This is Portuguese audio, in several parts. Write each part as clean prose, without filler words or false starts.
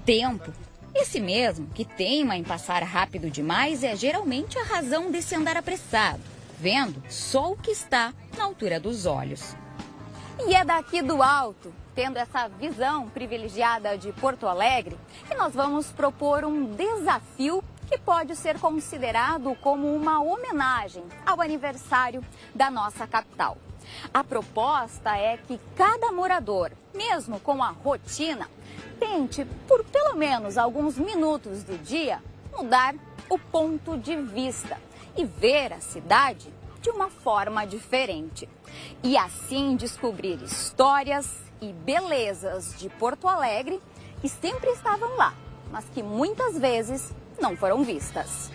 Tempo. Esse mesmo que teima em passar rápido demais é geralmente a razão desse andar apressado, vendo só o que está na altura dos olhos. E é daqui do alto, tendo essa visão privilegiada de Porto Alegre, que nós vamos propor um desafio que pode ser considerado como uma homenagem ao aniversário da nossa capital. A proposta é que cada morador, mesmo com a rotina, tente, por pelo menos alguns minutos do dia, mudar o ponto de vista e ver a cidade de uma forma diferente. E assim descobrir histórias e belezas de Porto Alegre que sempre estavam lá, mas que muitas vezes não foram vistas.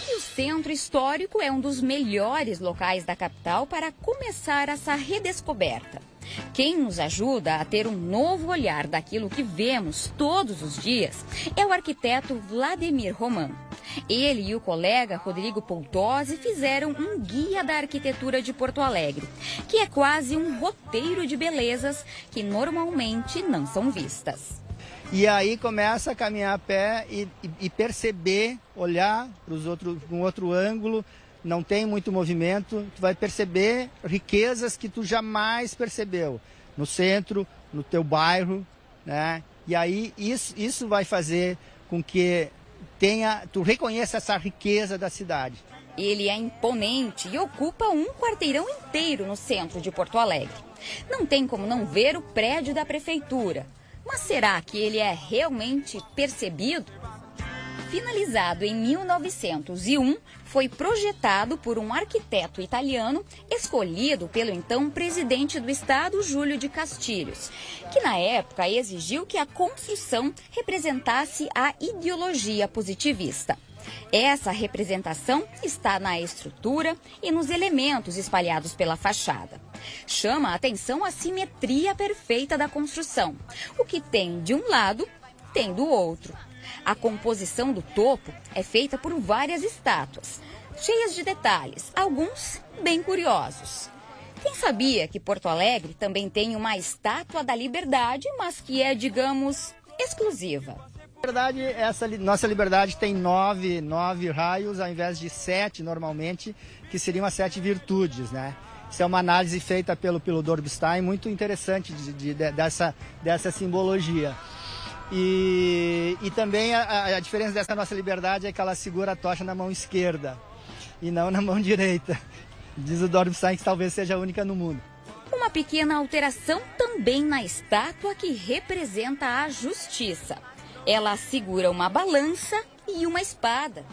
E o Centro Histórico é um dos melhores locais da capital para começar essa redescoberta. Quem nos ajuda a ter um novo olhar daquilo que vemos todos os dias é o arquiteto Vladimir Roman. Ele e o colega Rodrigo Poltozzi fizeram um guia da arquitetura de Porto Alegre, que é quase um roteiro de belezas que normalmente não são vistas. E aí começa a caminhar a pé e perceber, olhar para um outro ângulo. Não tem muito movimento, tu vai perceber riquezas que tu jamais percebeu no centro, no teu bairro, né? E aí isso vai fazer com que tu reconheça essa riqueza da cidade. Ele é imponente e ocupa um quarteirão inteiro no centro de Porto Alegre. Não tem como não ver o prédio da prefeitura. Mas será que ele é realmente percebido? Finalizado em 1901, foi projetado por um arquiteto italiano escolhido pelo então presidente do estado, Júlio de Castilhos, que na época exigiu que a construção representasse a ideologia positivista. Essa representação está na estrutura e nos elementos espalhados pela fachada. Chama a atenção a simetria perfeita da construção. O que tem de um lado, tem do outro. A composição do topo é feita por várias estátuas, cheias de detalhes, alguns bem curiosos. Quem sabia que Porto Alegre também tem uma estátua da Liberdade, mas que é, digamos, exclusiva? Na verdade, essa nossa Liberdade tem nove raios, ao invés de 7 normalmente, que seriam as 7 virtudes, né? Isso é uma análise feita pelo Dorbstein, muito interessante dessa simbologia. E também a diferença dessa nossa Liberdade é que ela segura a tocha na mão esquerda e não na mão direita. Diz o Dorbstein que talvez seja a única no mundo. Uma pequena alteração também na estátua que representa a justiça. Ela segura uma balança e uma espada.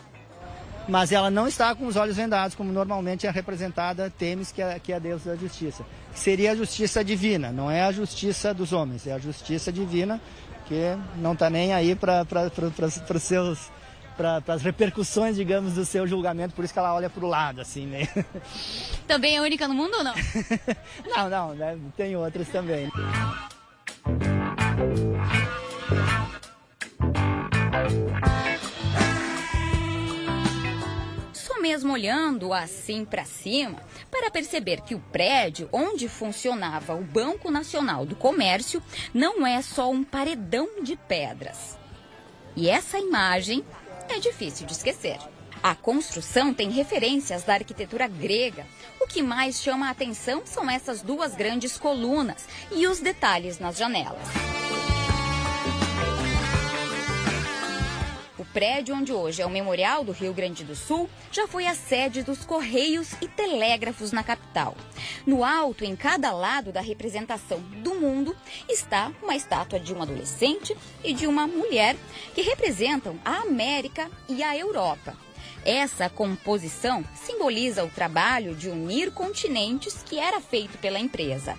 Mas ela não está com os olhos vendados, como normalmente é representada Temis, que é a deusa da justiça. Que seria a justiça divina, não é a justiça dos homens, é a justiça divina, que não está nem aí para as repercussões, digamos, do seu julgamento, por isso que ela olha para o lado, assim, né? Também é única no mundo ou não? Não, né? Tem outras também. Só mesmo olhando assim para cima, para perceber que o prédio onde funcionava o Banco Nacional do Comércio não é só um paredão de pedras. E essa imagem é difícil de esquecer. A construção tem referências da arquitetura grega. O que mais chama a atenção são essas duas grandes colunas e os detalhes nas janelas. O prédio onde hoje é o Memorial do Rio Grande do Sul já foi a sede dos Correios e Telégrafos na capital. No alto, em cada lado da representação do mundo, está uma estátua de um adolescente e de uma mulher que representam a América e a Europa. Essa composição simboliza o trabalho de unir continentes que era feito pela empresa.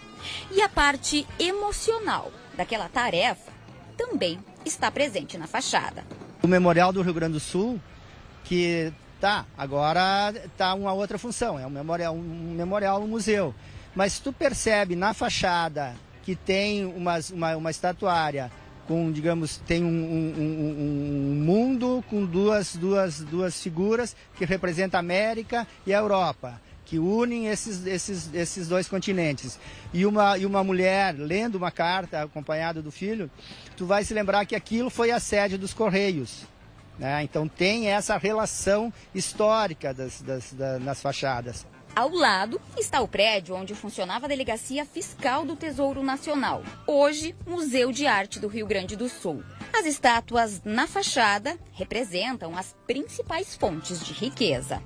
E a parte emocional daquela tarefa também está presente na fachada. O Memorial do Rio Grande do Sul, que agora está uma outra função, é um memorial, um museu. Mas tu percebe na fachada que tem uma estatuária com, digamos, tem um mundo com duas figuras que representam a América e a Europa. que unem esses dois continentes. E uma mulher lendo uma carta acompanhada do filho, tu vai se lembrar que aquilo foi a sede dos Correios, né? Então tem essa relação histórica nas fachadas. Ao lado está o prédio onde funcionava a Delegacia Fiscal do Tesouro Nacional, hoje Museu de Arte do Rio Grande do Sul. As estátuas na fachada representam as principais fontes de riqueza.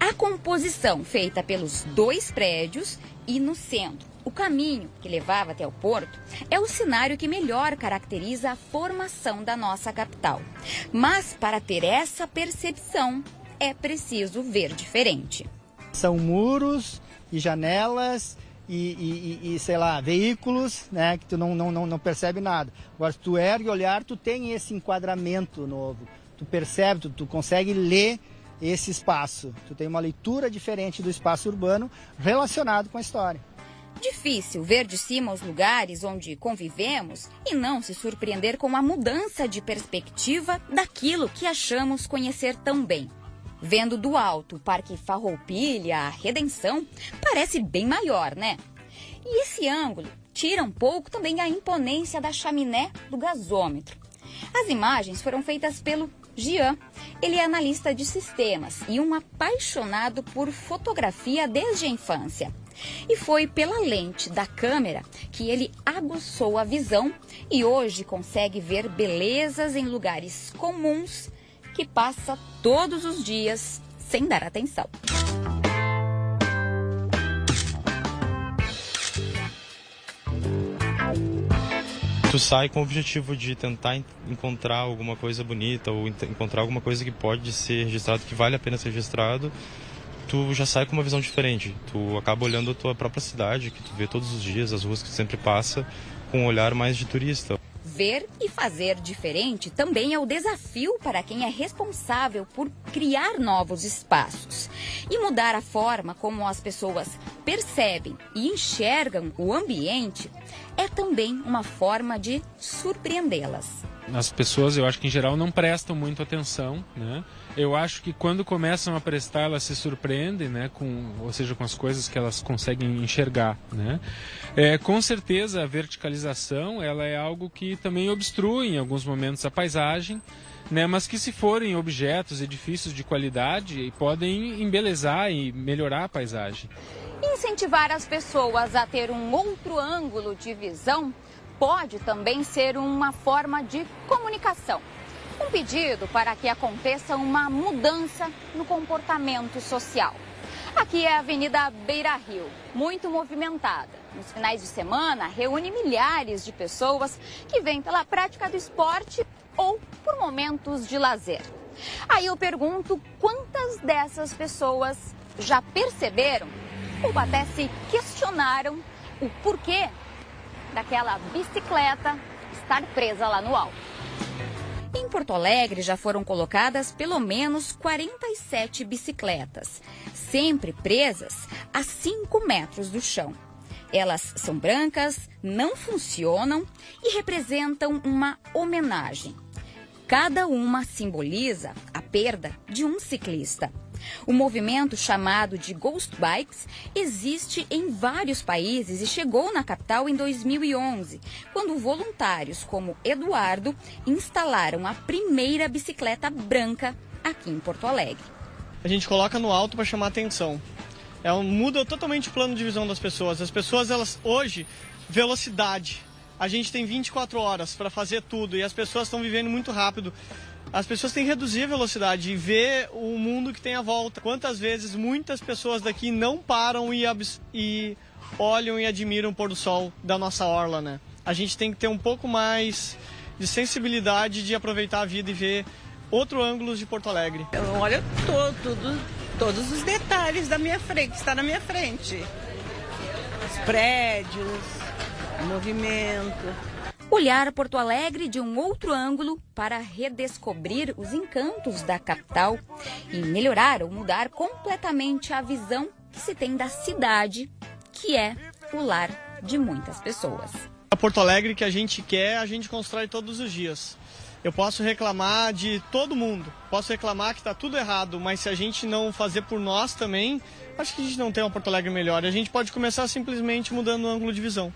A composição feita pelos dois prédios e no centro, o caminho que levava até o porto, é o cenário que melhor caracteriza a formação da nossa capital. Mas para ter essa percepção, é preciso ver diferente. São muros e janelas e sei lá, veículos, né, que tu não percebe nada. Agora, se tu ergue o olhar, tu tem esse enquadramento novo. Tu percebe, tu consegue ler esse espaço. Tu tem uma leitura diferente do espaço urbano relacionado com a história. Difícil ver de cima os lugares onde convivemos e não se surpreender com a mudança de perspectiva daquilo que achamos conhecer tão bem. Vendo do alto o Parque Farroupilha, a Redenção, parece bem maior, né? E esse ângulo tira um pouco também a imponência da chaminé do gasômetro. As imagens foram feitas pelo Jean. Ele é analista de sistemas e um apaixonado por fotografia desde a infância. E foi pela lente da câmera que ele aguçou a visão e hoje consegue ver belezas em lugares comuns que passa todos os dias sem dar atenção. Tu sai com o objetivo de tentar encontrar alguma coisa bonita ou encontrar alguma coisa que pode ser registrado, que vale a pena ser registrado, tu já sai com uma visão diferente. Tu acaba olhando a tua própria cidade, que tu vê todos os dias, as ruas que tu sempre passa, com um olhar mais de turista. Ver e fazer diferente também é o desafio para quem é responsável por criar novos espaços. E mudar a forma como as pessoas percebem e enxergam o ambiente é também uma forma de surpreendê-las. As pessoas, eu acho que em geral não prestam muito atenção, né? Eu acho que quando começam a prestar, elas se surpreendem, né? Ou seja, com as coisas que elas conseguem enxergar, né? Com certeza a verticalização, ela é algo que também obstrui em alguns momentos a paisagem, né? Mas que se forem objetos, edifícios de qualidade, podem embelezar e melhorar a paisagem. Incentivar as pessoas a ter um outro ângulo de visão pode também ser uma forma de comunicação. Um pedido para que aconteça uma mudança no comportamento social. Aqui é a Avenida Beira Rio, muito movimentada. Nos finais de semana, reúne milhares de pessoas que vêm pela prática do esporte ou por momentos de lazer. Aí eu pergunto quantas dessas pessoas já perceberam ou até se questionaram o porquê daquela bicicleta estar presa lá no alto. Em Porto Alegre já foram colocadas pelo menos 47 bicicletas, sempre presas a 5 metros do chão. Elas são brancas, não funcionam e representam uma homenagem. Cada uma simboliza a perda de um ciclista. O movimento chamado de Ghost Bikes existe em vários países e chegou na capital em 2011, quando voluntários como Eduardo instalaram a primeira bicicleta branca aqui em Porto Alegre. A gente coloca no alto para chamar atenção. Muda totalmente o plano de visão das pessoas. As pessoas, elas hoje, velocidade. A gente tem 24 horas para fazer tudo e as pessoas estão vivendo muito rápido. As pessoas têm que reduzir a velocidade e ver o mundo que tem à volta. Quantas vezes muitas pessoas daqui não param e olham e admiram o pôr do sol da nossa orla, né? A gente tem que ter um pouco mais de sensibilidade de aproveitar a vida e ver outro ângulo de Porto Alegre. Eu olho todos os detalhes da minha frente, que está na minha frente. Os prédios, o movimento. Olhar Porto Alegre de um outro ângulo para redescobrir os encantos da capital e melhorar ou mudar completamente a visão que se tem da cidade, que é o lar de muitas pessoas. A Porto Alegre que a gente quer, a gente constrói todos os dias. Eu posso reclamar de todo mundo, posso reclamar que está tudo errado, mas se a gente não fazer por nós também, acho que a gente não tem uma Porto Alegre melhor. A gente pode começar simplesmente mudando o ângulo de visão.